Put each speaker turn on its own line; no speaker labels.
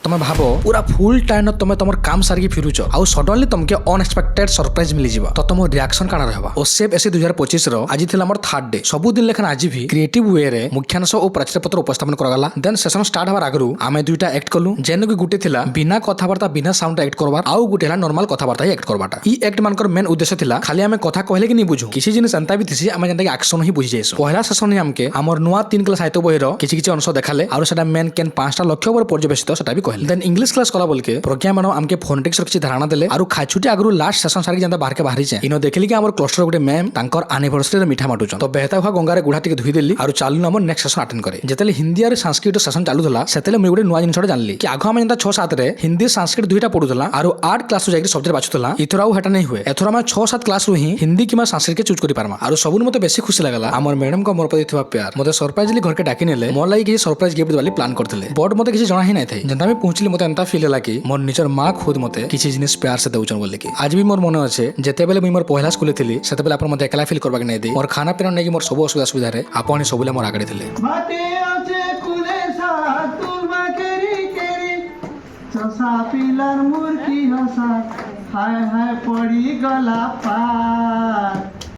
তুমি ভাব পুরা ফুল টাইম তুমি তোমার কাম সারিকি ফিরুছ আউ সডনলি তোমাকে অনএক্সপেক্টেড সরপ্রাইজ মিলিଯିବ তো তোমার রিয়াকশন কাଣା रहबा ओ सेफ एसी 2025 रो आज थिला हमर थर्ड डे सबुदिन लेखन आज भी क्रिएटिव वे रे मुख्यांश और प्राचीर पत्र उपस्थापन करगला देन सेशन स्टार्ट हबार आगरु आमे दुईटा एक्ट कलु जेन कि गुटे थिला बिना कथाबार्ता बिना साउंड एक्ट करबार आउ गुटे हला नॉर्मल कथाबार्ता ही एक्ट करबाटा ई एक्ट मानकर मेन उद्देश्य थिला खाली आमे कथा कहले कि नि बुझु किसी जिनिस अंता भी थिसी आमे जंता कि एक्शन ही बुझि जेसु पहला सेशन ही हमके हमर नुवा 3 क्लास साहित्य बही रो किछि किछि अंश देखाले आरो सेटा मेन केन 5टा लक्ष्य पर पर्यवेक्षित सेटा भी कहले देन इंग्लिश क्लास कला बोलके प्रज्ञा मैडम हमके फोनेटिक्स किछि धारणा देले आरो खाचुटी आगरु लास्ट सेशन सारी जंता बाहर के बाहरी जे इनो देखली कि हमर क्लस्टर गुटे मैम तांकर एनिवर्सरी रे मिठा माटुचन तो बेहता हुआ गंगारे गुढ़ा टिके धुई देली आरो चालु हमर नेक्स्ट सेशन अटेंड करे जेतेले हिंदी आरो संस्कृत सेशन चालू थला सेतेले मुई गुटे नुवा जिनसटा जानली कि आगो हम जंता 6 7 रे हिंदी संस्कृत दुईटा पढुथला आरो 8 क्लास रो जाके सब्जेक्ट बाछुथला इथराउ हेटा नै हुए एथरा हम 6 7 क्लास रो ही हिंदी किमा संस्कृत के चूज करि पारमा आरो सबुन मते बेसी खुशी लागला हमर मैडम को मोर प्रति थिबा प्यार मते सरप्राइजली घर के डाकी नेले मोर लागि कि सरप्राइज गिफ्ट वाली प्लान करथिले बट मते किछि जणा ही नै थई जंता मैं पहुंचली मते अंता फील होला कि मोर निजर मां खुद मते किछि जिनिस प्यार से दउचन बोले कि आज भी मोर मन अछि जेते बेले मुई मोर पहिला स्कूल थिली सेते बेले अपन मते एकला फील करबा के नै दे मोर खाना पीना नै कि मोर सब असुविधा रे आपण सबले मोर आगडे थिले
बाटे আছে কুলে তুলবা কেরি কেরি চষা পিলার মুরকি হসা হায় হায় পড়ি গলা পার